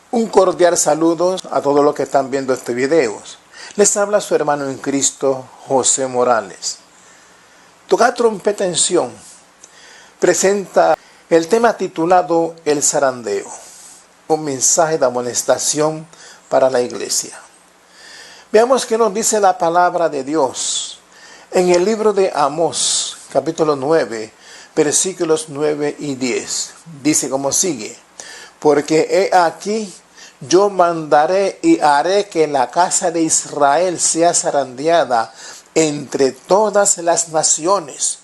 Un cordial saludo a todos los que están viendo este video. Les habla su hermano en Cristo, José Morales. Tocar trompeta en Sión presenta el tema titulado El zarandeo, un mensaje de amonestación para la iglesia. Veamos qué nos dice la palabra de Dios en el libro de Amós, capítulo 9, versículos 9 y 10. Dice como sigue: porque he aquí, yo mandaré y haré que la casa de Israel sea zarandeada entre todas las naciones.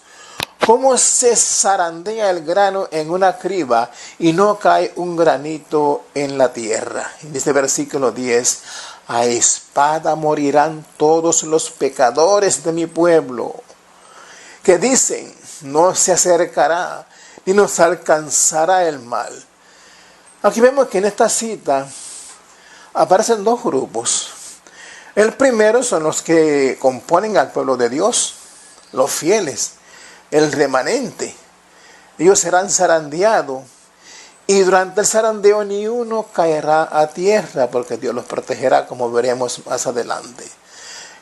Como se zarandea el grano en una criba y no cae un granito en la tierra. En este versículo 10, a espada morirán todos los pecadores de mi pueblo, que dicen, no se acercará ni nos alcanzará el mal. Aquí vemos que en esta cita aparecen dos grupos. El primero son los que componen al pueblo de Dios, los fieles, el remanente. Ellos serán zarandeados y durante el zarandeo ni uno caerá a tierra porque Dios los protegerá, como veremos más adelante.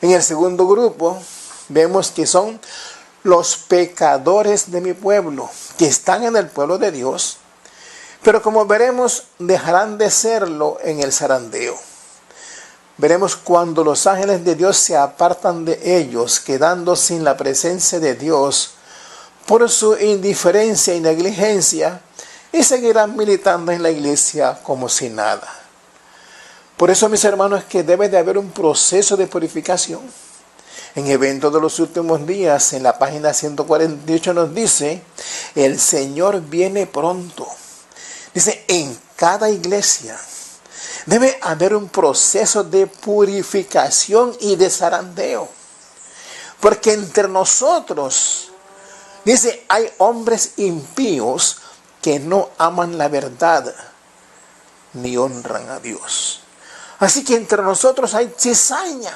En el segundo grupo vemos que son los pecadores de mi pueblo, que están en el pueblo de Dios, pero como veremos, dejarán de serlo en el zarandeo. Veremos cuando los ángeles de Dios se apartan de ellos, quedando sin la presencia de Dios por su indiferencia y negligencia, y seguirán militando en la iglesia como si nada. Por eso, mis hermanos, es que debe de haber un proceso de purificación. En Eventos de los Últimos Días, en la página 148 nos dice, el Señor viene pronto. Dice, en cada iglesia debe haber un proceso de purificación y de zarandeo. Porque entre nosotros, dice, hay hombres impíos que no aman la verdad ni honran a Dios. Así que entre nosotros hay cizaña,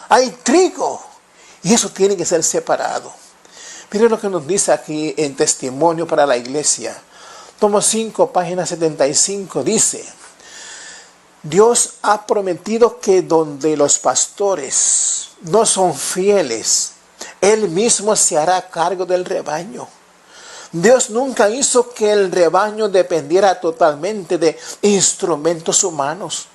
hay trigo, y eso tiene que ser separado. Miren lo que nos dice aquí en Testimonio para la Iglesia. Tomo 5, página 75, dice, Dios ha prometido que donde los pastores no son fieles, Él mismo se hará cargo del rebaño. Dios nunca hizo que el rebaño dependiera totalmente de instrumentos humanos.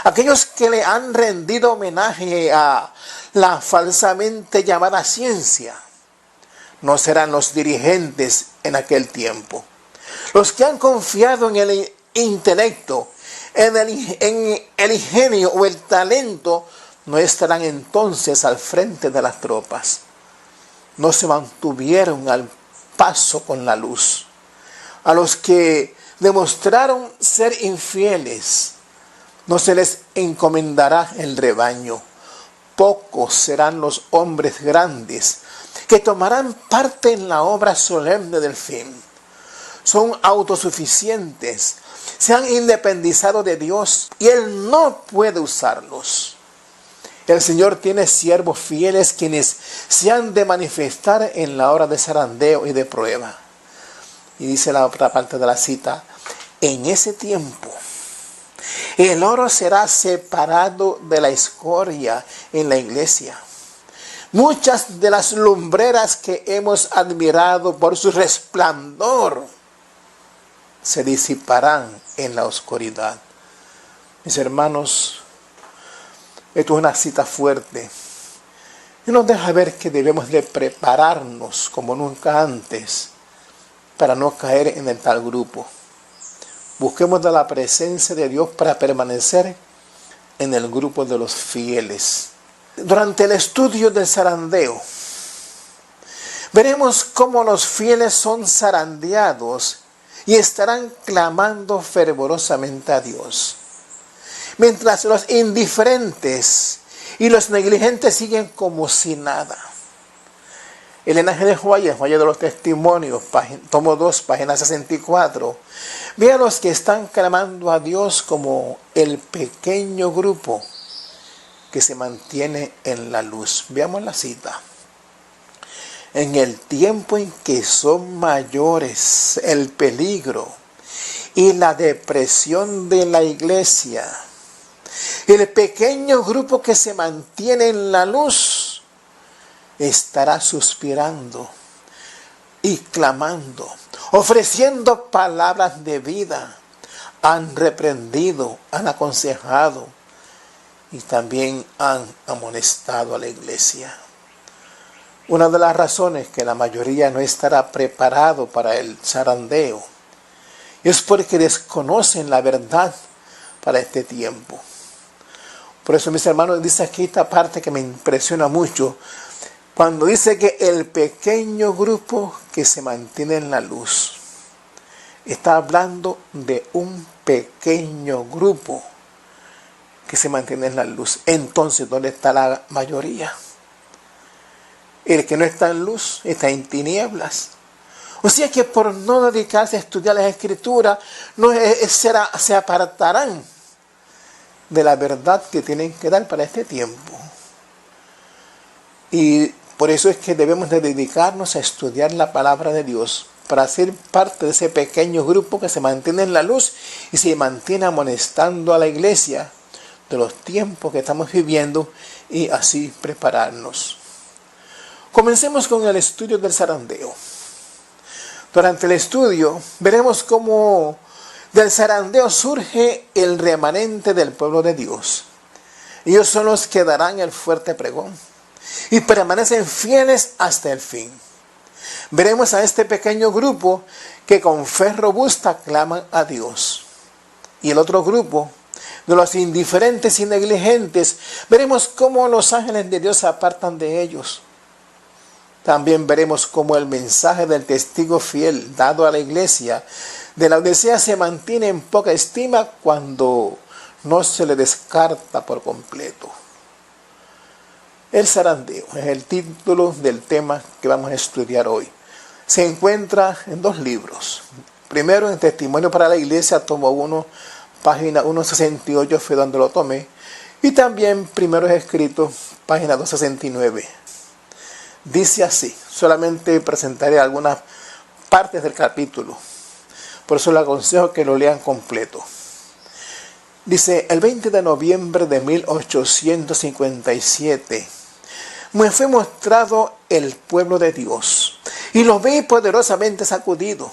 Aquellos que le han rendido homenaje a la falsamente llamada ciencia no serán los dirigentes en aquel tiempo. Los que han confiado en el intelecto, en el ingenio o el talento, no estarán entonces al frente de las tropas. No se mantuvieron al paso con la luz. A los que demostraron ser infieles, no se les encomendará el rebaño. Pocos serán los hombres grandes que tomarán parte en la obra solemne del fin. Son autosuficientes, se han independizado de Dios y Él no puede usarlos. El Señor tiene siervos fieles quienes se han de manifestar en la hora de zarandeo y de prueba. Y dice la otra parte de la cita, en ese tiempo el oro será separado de la escoria en la iglesia. Muchas de las lumbreras que hemos admirado por su resplandor se disiparán en la oscuridad. Mis hermanos, esto es una cita fuerte y nos deja ver que debemos de prepararnos como nunca antes para no caer en el tal grupo. Busquemos de la presencia de Dios para permanecer en el grupo de los fieles. Durante el estudio del zarandeo, veremos cómo los fieles son zarandeados y estarán clamando fervorosamente a Dios. Mientras los indiferentes y los negligentes siguen como si nada. El linaje de Joya, Joya de los Testimonios, tomo 2, página 64. Ve a los que están clamando a Dios como el pequeño grupo que se mantiene en la luz. Veamos la cita. En el tiempo en que son mayores el peligro y la depresión de la iglesia. El pequeño grupo que se mantiene en la luz estará suspirando y clamando, ofreciendo palabras de vida. Han reprendido, han aconsejado y también han amonestado a la iglesia. Una de las razones que la mayoría no estará preparado para el zarandeo es porque desconocen la verdad para este tiempo. Por eso, mis hermanos, dice aquí esta parte que me impresiona mucho, cuando dice que el pequeño grupo que se mantiene en la luz. Está hablando de un pequeño grupo que se mantiene en la luz. Entonces, ¿dónde está la mayoría? El que no está en luz está en tinieblas. O sea que por no dedicarse a estudiar las Escrituras, se apartarán de la verdad que tienen que dar para este tiempo. Y por eso es que debemos de dedicarnos a estudiar la palabra de Dios, para ser parte de ese pequeño grupo que se mantiene en la luz y se mantiene amonestando a la iglesia de los tiempos que estamos viviendo y así prepararnos. Comencemos con el estudio del zarandeo. Durante el estudio veremos cómo del zarandeo surge el remanente del pueblo de Dios. Ellos son los que darán el fuerte pregón y permanecen fieles hasta el fin. Veremos a este pequeño grupo que con fe robusta claman a Dios. Y el otro grupo, de los indiferentes y negligentes, veremos cómo los ángeles de Dios se apartan de ellos. También veremos cómo el mensaje del testigo fiel dado a la iglesia de la Odisea se mantiene en poca estima cuando no se le descarta por completo. El zarandeo es el título del tema que vamos a estudiar hoy. Se encuentra en 2 libros. Primero, en Testimonio para la Iglesia, tomo 1, página 168, fue donde lo tomé. Y también Primeros Escritos, página 269. Dice así, solamente presentaré algunas partes del capítulo. Por eso le aconsejo que lo lean completo. Dice, el 20 de noviembre de 1857, me fue mostrado el pueblo de Dios, y lo vi poderosamente sacudido.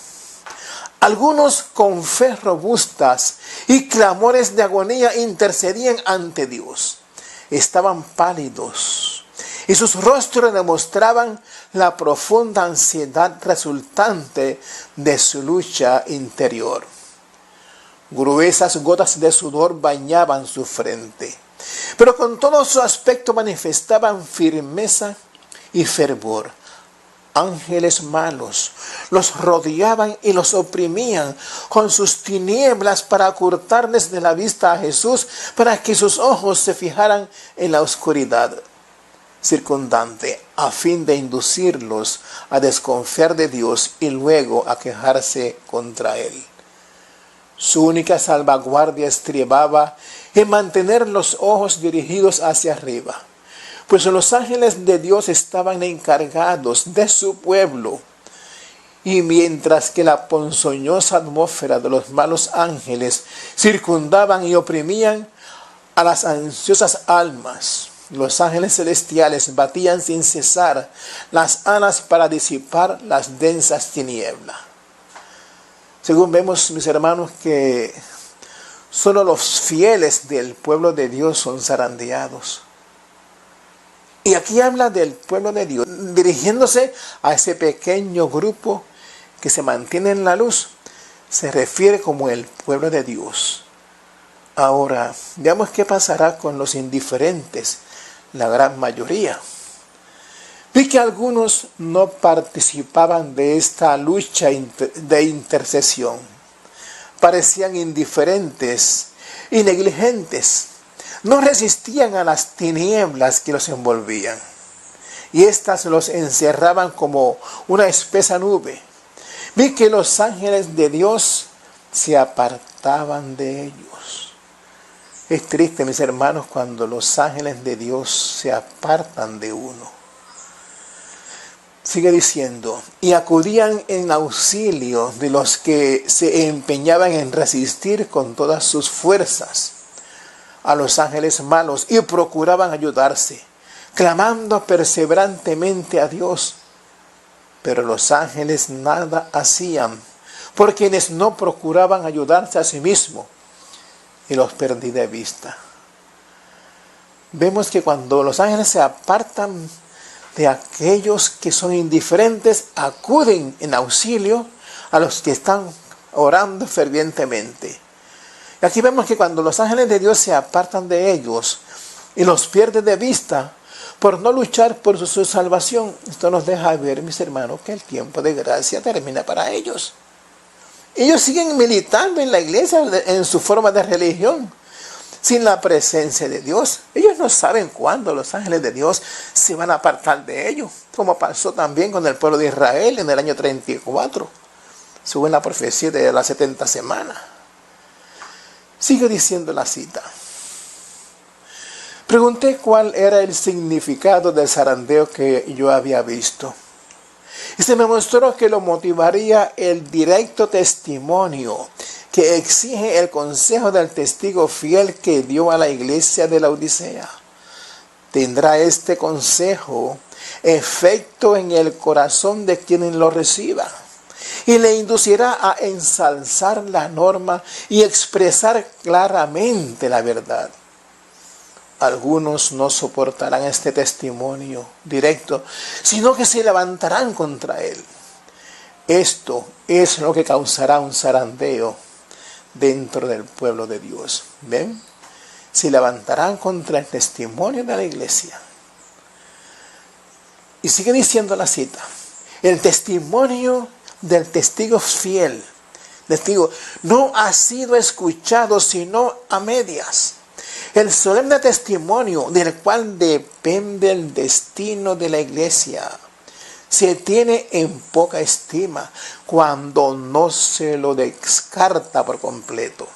Algunos con fe robustas y clamores de agonía intercedían ante Dios. Estaban pálidos, y sus rostros demostraban la profunda ansiedad resultante de su lucha interior. Gruesas gotas de sudor bañaban su frente, pero con todo su aspecto manifestaban firmeza y fervor. Ángeles malos los rodeaban y los oprimían con sus tinieblas para ocultarles de la vista a Jesús, para que sus ojos se fijaran en la oscuridad circundante, a fin de inducirlos a desconfiar de Dios y luego a quejarse contra Él. Su única salvaguardia estribaba en mantener los ojos dirigidos hacia arriba, pues los ángeles de Dios estaban encargados de su pueblo, y mientras que la ponzoñosa atmósfera de los malos ángeles circundaban y oprimían a las ansiosas almas, los ángeles celestiales batían sin cesar las alas para disipar las densas tinieblas. Según vemos, mis hermanos, que solo los fieles del pueblo de Dios son zarandeados. Y aquí habla del pueblo de Dios, dirigiéndose a ese pequeño grupo que se mantiene en la luz, se refiere como el pueblo de Dios. Ahora, veamos qué pasará con los indiferentes, la gran mayoría. Vi que algunos no participaban de esta lucha de intercesión. Parecían indiferentes y negligentes. No resistían a las tinieblas que los envolvían. Y éstas los encerraban como una espesa nube. Vi que los ángeles de Dios se apartaban de ellos. Es triste, mis hermanos, cuando los ángeles de Dios se apartan de uno. Sigue diciendo, y acudían en auxilio de los que se empeñaban en resistir con todas sus fuerzas a los ángeles malos y procuraban ayudarse, clamando perseverantemente a Dios. Pero los ángeles nada hacían por quienes no procuraban ayudarse a sí mismos, y los perdí de vista. Vemos que cuando los ángeles se apartan de aquellos que son indiferentes, acuden en auxilio a los que están orando fervientemente. Y aquí vemos que cuando los ángeles de Dios se apartan de ellos y los pierden de vista por no luchar por su salvación, esto nos deja ver, mis hermanos, que el tiempo de gracia termina para ellos. Ellos siguen militando en la iglesia, en su forma de religión, sin la presencia de Dios. Ellos no saben cuándo los ángeles de Dios se van a apartar de ellos, como pasó también con el pueblo de Israel en el año 34, según la profecía de las 70 semanas. Sigue diciendo la cita. Pregunté cuál era el significado del zarandeo que yo había visto. Y se me mostró que lo motivaría el directo testimonio que exige el consejo del testigo fiel que dio a la iglesia de la Odisea. Tendrá este consejo efecto en el corazón de quienes lo reciban y le inducirá a ensalzar la norma y expresar claramente la verdad. Algunos no soportarán este testimonio directo, sino que se levantarán contra él. Esto es lo que causará un zarandeo dentro del pueblo de Dios. ¿Ven? Se levantarán contra el testimonio de la iglesia. Y sigue diciendo la cita. El testimonio del testigo fiel, testigo, no ha sido escuchado sino a medias. El solemne testimonio del cual depende el destino de la iglesia se tiene en poca estima cuando no se lo descarta por completo.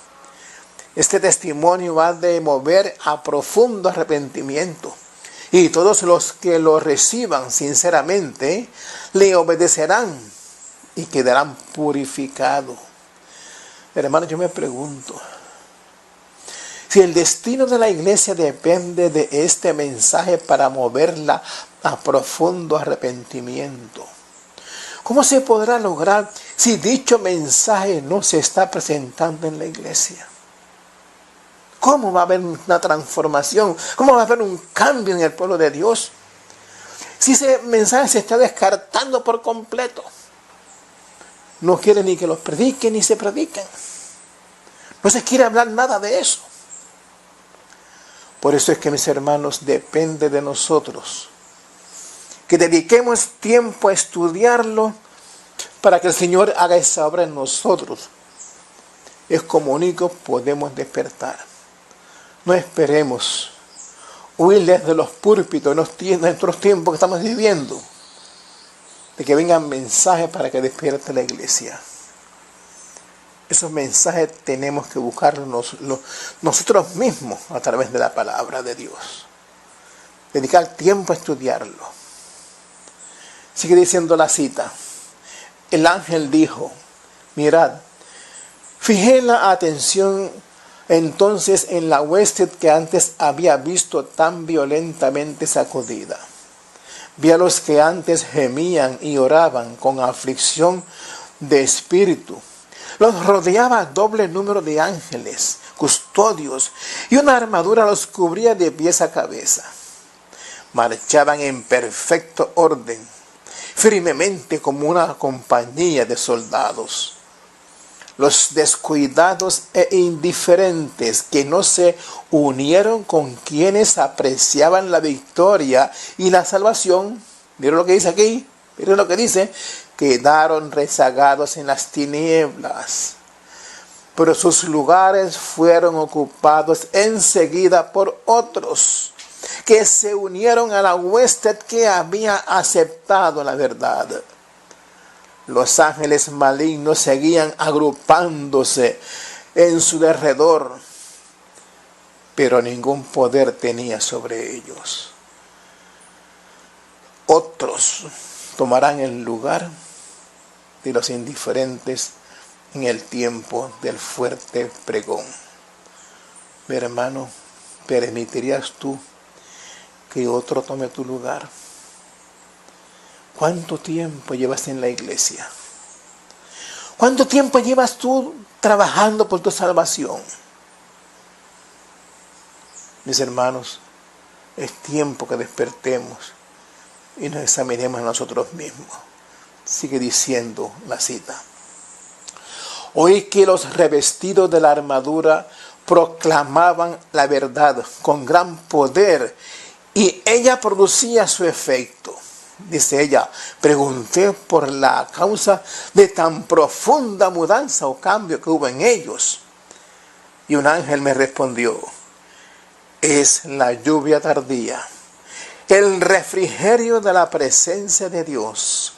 Este testimonio ha de mover a profundo arrepentimiento, y todos los que lo reciban sinceramente le obedecerán y quedarán purificados. Hermanos, yo me pregunto, si el destino de la iglesia depende de este mensaje para moverla a profundo arrepentimiento, ¿cómo se podrá lograr si dicho mensaje no se está presentando en la iglesia? ¿Cómo va a haber una transformación? ¿Cómo va a haber un cambio en el pueblo de Dios si ese mensaje se está descartando por completo? No quiere ni que los prediquen ni se prediquen. No se quiere hablar nada de eso. Por eso es que, mis hermanos, depende de nosotros que dediquemos tiempo a estudiarlo para que el Señor haga esa obra en nosotros. Es como único podemos despertar. No esperemos huir desde los púlpitos en nuestros tiempos que estamos viviendo, de que vengan mensajes para que despierte la iglesia. Esos mensajes tenemos que buscarlos nosotros mismos a través de la palabra de Dios. Dedicar tiempo a estudiarlo. Sigue diciendo la cita. El ángel dijo, mirad, fijé la atención entonces en la hueste que antes había visto tan violentamente sacudida. Vi a los que antes gemían y oraban con aflicción de espíritu. Los rodeaba doble número de ángeles, custodios, y una armadura los cubría de pies a cabeza. Marchaban en perfecto orden, firmemente como una compañía de soldados. Los descuidados e indiferentes que no se unieron con quienes apreciaban la victoria y la salvación, ¿vieron lo que dice aquí? ¿Vieron lo que dice? Quedaron rezagados en las tinieblas, pero sus lugares fueron ocupados enseguida por otros que se unieron a la hueste que había aceptado la verdad. Los ángeles malignos seguían agrupándose en su derredor, pero ningún poder tenía sobre ellos. Otros tomarán el lugar de los indiferentes en el tiempo del fuerte pregón. Mi hermano, ¿permitirías tú que otro tome tu lugar? ¿Cuánto tiempo llevas en la iglesia? ¿Cuánto tiempo llevas tú trabajando por tu salvación? Mis hermanos, es tiempo que despertemos y nos examinemos a nosotros mismos. Sigue diciendo la cita. Oí que los revestidos de la armadura proclamaban la verdad con gran poder y ella producía su efecto. Dice ella, pregunté por la causa de tan profunda mudanza o cambio que hubo en ellos. Y un ángel me respondió, es la lluvia tardía, el refrigerio de la presencia de Dios,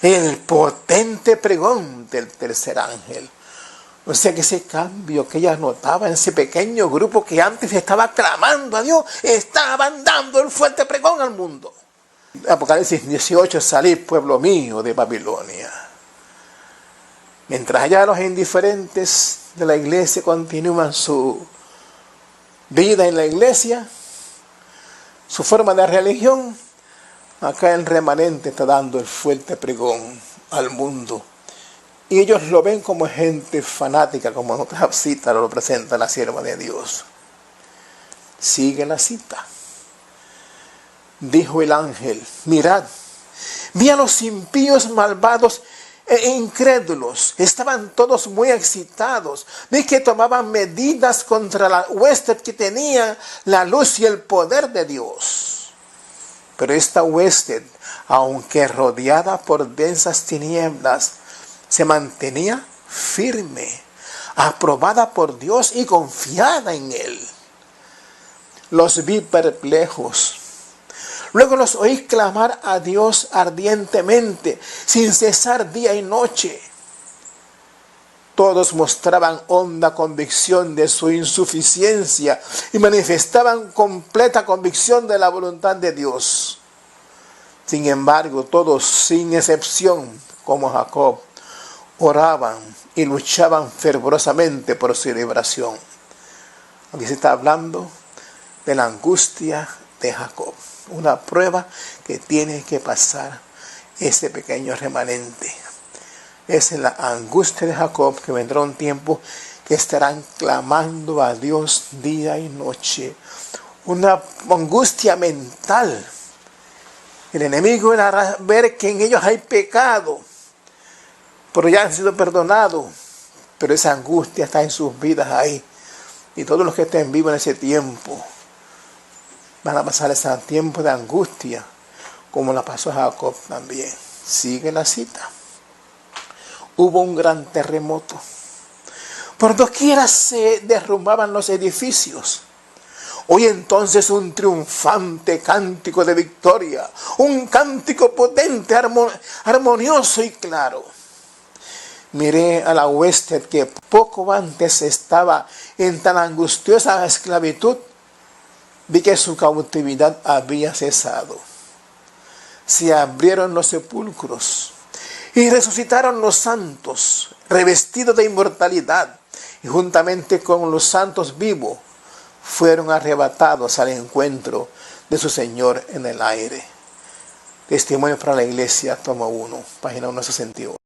el potente pregón del tercer ángel. O sea que ese cambio que ella notaba en ese pequeño grupo que antes estaba clamando a Dios, estaban dando el fuerte pregón al mundo. Apocalipsis 18, salid pueblo mío de Babilonia. Mientras allá los indiferentes de la iglesia continúan su vida en la iglesia, su forma de religión, acá el remanente está dando el fuerte pregón al mundo. Y ellos lo ven como gente fanática, como en otra cita lo presenta la sierva de Dios. Sigue la cita. Dijo el ángel, mirad, vi a los impíos malvados e incrédulos, estaban todos muy excitados, vi que tomaban medidas contra la hueste que tenía la luz y el poder de Dios. Pero esta hueste, aunque rodeada por densas tinieblas, se mantenía firme, aprobada por Dios y confiada en Él. Los vi perplejos. Luego los oí clamar a Dios ardientemente, sin cesar día y noche. Todos mostraban honda convicción de su insuficiencia y manifestaban completa convicción de la voluntad de Dios. Sin embargo, todos, sin excepción, como Jacob, oraban y luchaban fervorosamente por su liberación. Aquí se está hablando de la angustia de Jacob. Una prueba que tiene que pasar ese pequeño remanente. Es la angustia de Jacob, que vendrá un tiempo que estarán clamando a Dios día y noche. Una angustia mental. El enemigo hará ver que en ellos hay pecado, pero ya han sido perdonados. Pero esa angustia está en sus vidas ahí. Y todos los que estén vivos en ese tiempo van a pasar ese tiempo de angustia, como la pasó Jacob también. Sigue la cita. Hubo un gran terremoto. Por doquiera se derrumbaban los edificios. Oí entonces un triunfante cántico de victoria, un cántico potente, armonioso y claro. Miré a la hueste que poco antes estaba en tan angustiosa esclavitud. Vi que su cautividad había cesado. Se abrieron los sepulcros y resucitaron los santos, revestidos de inmortalidad, y juntamente con los santos vivos fueron arrebatados al encuentro de su Señor en el aire. Testimonio para la Iglesia, tomo 1, página 168.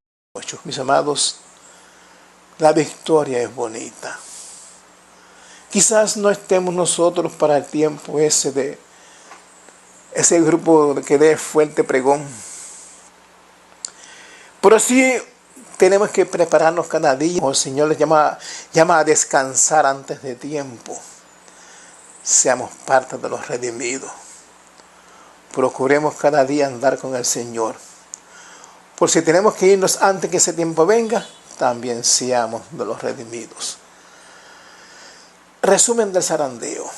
Mis amados, la victoria es bonita. Quizás no estemos nosotros para el tiempo ese grupo que dé fuerte pregón. Pero sí tenemos que prepararnos cada día. El Señor les llama a descansar antes de tiempo. Seamos parte de los redimidos. Procuremos cada día andar con el Señor. Por si tenemos que irnos antes que ese tiempo venga, también seamos de los redimidos. Resumen del zarandeo.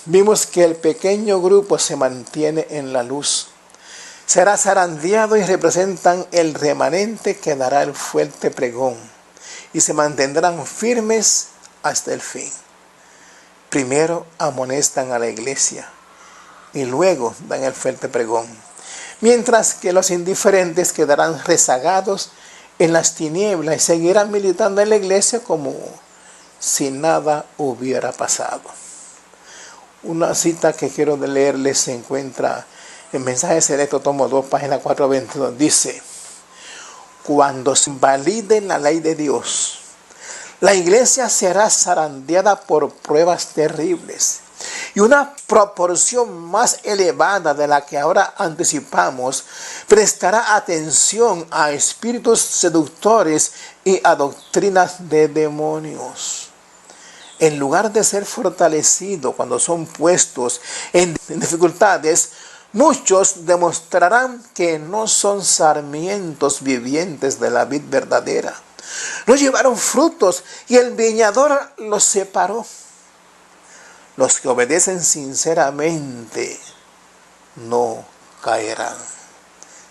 Vimos que el pequeño grupo se mantiene en la luz. Será zarandeado y representan el remanente que dará el fuerte pregón. Y se mantendrán firmes hasta el fin. Primero amonestan a la iglesia y luego dan el fuerte pregón. mientras que los indiferentes quedarán rezagados en las tinieblas y seguirán militando en la iglesia como si nada hubiera pasado. Una cita que quiero leerles se encuentra en Mensaje Selecto, tomo 2, página 422. Dice: cuando se invalide la ley de Dios, la iglesia será zarandeada por pruebas terribles, y una proporción más elevada de la que ahora anticipamos prestará atención a espíritus seductores y a doctrinas de demonios. En lugar de ser fortalecidos cuando son puestos en dificultades, muchos demostrarán que no son sarmientos vivientes de la vid verdadera. No llevaron frutos y el viñador los separó. Los que obedecen sinceramente no caerán.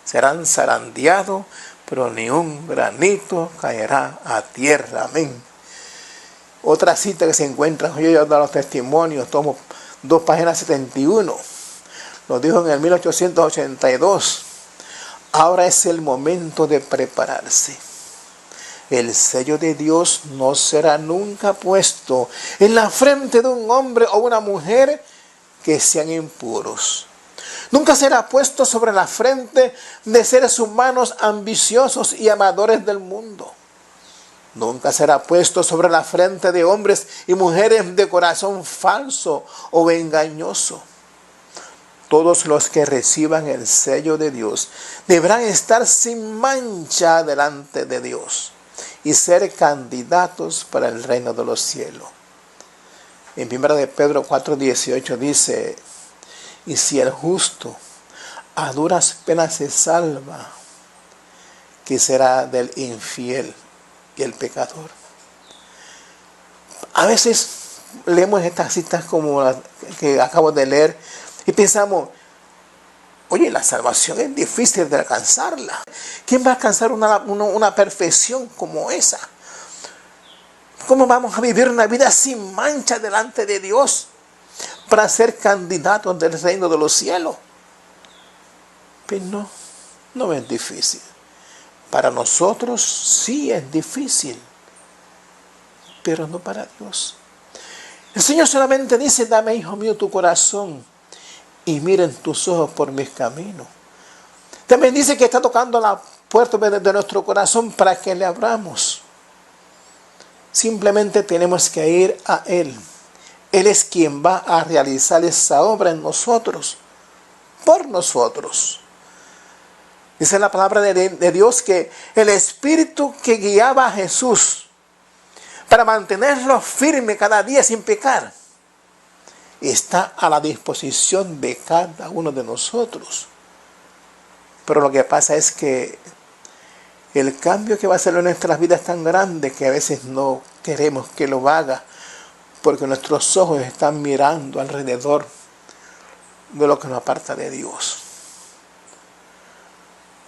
Serán zarandeados, pero ni un granito caerá a tierra. Amén. Otra cita que se encuentra, yo he dado los testimonios, tomo 2, páginas 71. Lo dijo en el 1882. Ahora es el momento de prepararse. El sello de Dios no será nunca puesto en la frente de un hombre o una mujer que sean impuros. Nunca será puesto sobre la frente de seres humanos ambiciosos y amadores del mundo. Nunca será puesto sobre la frente de hombres y mujeres de corazón falso o engañoso. Todos los que reciban el sello de Dios deberán estar sin mancha delante de Dios y ser candidatos para el reino de los cielos. En 1 de Pedro 4:18 dice: y si el justo a duras penas se salva, ¿qué será del infiel y el pecador? A veces leemos estas citas como las que acabo de leer y pensamos: oye, la salvación es difícil de alcanzarla. ¿Quién va a alcanzar una perfección como esa? ¿Cómo vamos a vivir una vida sin mancha delante de Dios para ser candidatos del reino de los cielos? Pues no es difícil. Para nosotros sí es difícil, pero no para Dios. El Señor solamente dice: dame, hijo mío, tu corazón y miren tus ojos por mis caminos. También dice que está tocando la puerta de nuestro corazón para que le abramos. Simplemente tenemos que ir a Él. Él es quien va a realizar esa obra en nosotros, por nosotros. Dice la palabra de Dios que el Espíritu que guiaba a Jesús para mantenerlo firme cada día sin pecar, está a la disposición de cada uno de nosotros. Pero lo que pasa es que el cambio que va a hacer en nuestras vidas es tan grande que a veces no queremos que lo haga, porque nuestros ojos están mirando alrededor de lo que nos aparta de Dios.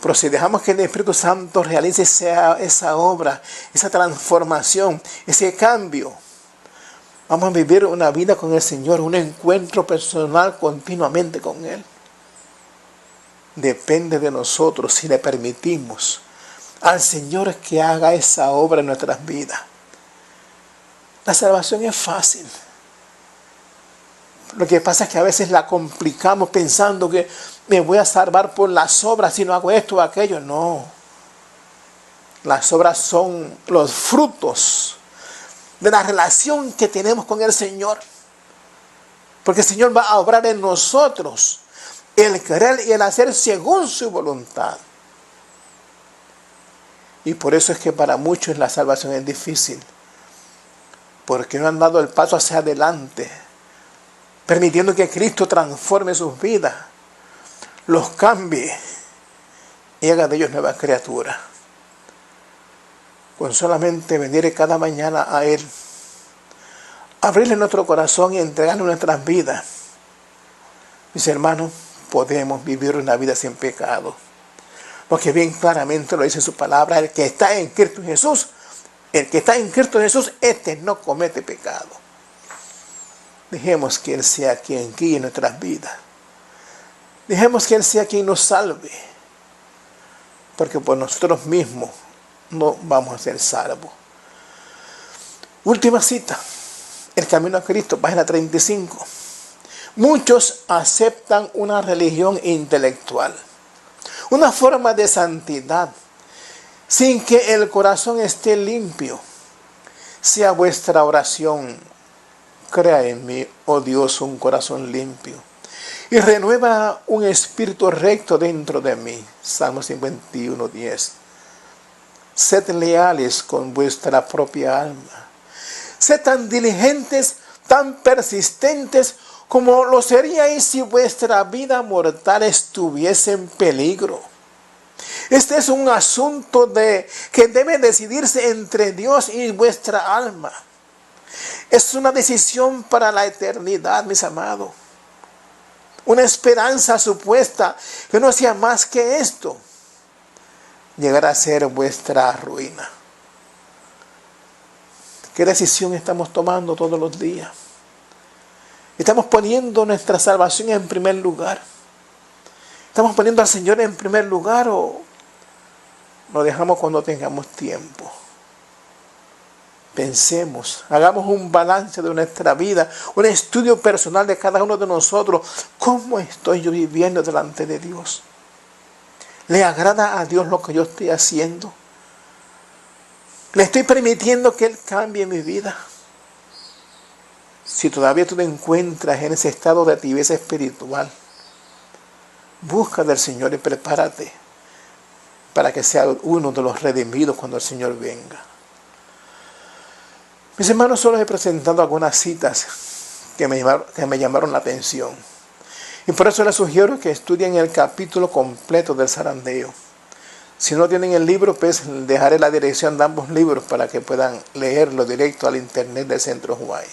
Pero si dejamos que el Espíritu Santo realice esa obra, esa transformación, ese cambio, vamos a vivir una vida con el Señor, un encuentro personal continuamente con Él. Depende de nosotros si le permitimos al Señor que haga esa obra en nuestras vidas. La salvación es fácil. Lo que pasa es que a veces la complicamos pensando que me voy a salvar por las obras si no hago esto o aquello. No. Las obras son los frutos de la relación que tenemos con el Señor. Porque el Señor va a obrar en nosotros el querer y el hacer según su voluntad. Y por eso es que para muchos la salvación es difícil. Porque no han dado el paso hacia adelante, permitiendo que Cristo transforme sus vidas, los cambie y haga de ellos nuevas criaturas. Con solamente venir cada mañana a Él, abrirle nuestro corazón y entregarle nuestras vidas, mis hermanos, podemos vivir una vida sin pecado. Porque bien claramente lo dice su palabra: el que está en Cristo Jesús, este no comete pecado. Dejemos que Él sea quien guíe nuestras vidas. Dejemos que Él sea quien nos salve, porque por nosotros mismos no vamos a ser salvos. Última cita, El Camino a Cristo, página 35. Muchos aceptan una religión intelectual, una forma de santidad, sin que el corazón esté limpio. Sea vuestra oración: crea en mí, oh Dios, un corazón limpio, y renueva un espíritu recto dentro de mí. Salmo 51, 10. Sed leales con vuestra propia alma. Sed tan diligentes, tan persistentes, como lo seríais si vuestra vida mortal estuviese en peligro. Este es un asunto que debe decidirse entre Dios y vuestra alma. Es una decisión para la eternidad, mis amados. Una esperanza supuesta que no sea más que esto: llegar a ser vuestra ruina. ¿Qué decisión estamos tomando todos los días? ¿Estamos poniendo nuestra salvación en primer lugar? ¿Estamos poniendo al Señor en primer lugar o lo dejamos cuando tengamos tiempo? Pensemos, hagamos un balance de nuestra vida, un estudio personal de cada uno de nosotros. ¿Cómo estoy yo viviendo delante de Dios? ¿Le agrada a Dios lo que yo estoy haciendo? ¿Le estoy permitiendo que Él cambie mi vida? Si todavía tú te encuentras en ese estado de tibieza espiritual, busca del Señor y prepárate para que sea uno de los redimidos cuando el Señor venga. Mis hermanos, solo he presentado algunas citas que me llamaron la atención. Y por eso les sugiero que estudien el capítulo completo del zarandeo. Si no tienen el libro, pues dejaré la dirección de ambos libros para que puedan leerlo directo al internet del Centro Huay.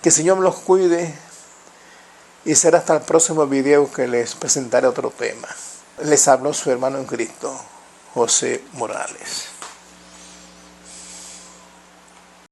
Que el Señor los cuide y será hasta el próximo video que les presentaré otro tema. Les habló su hermano en Cristo, José Morales.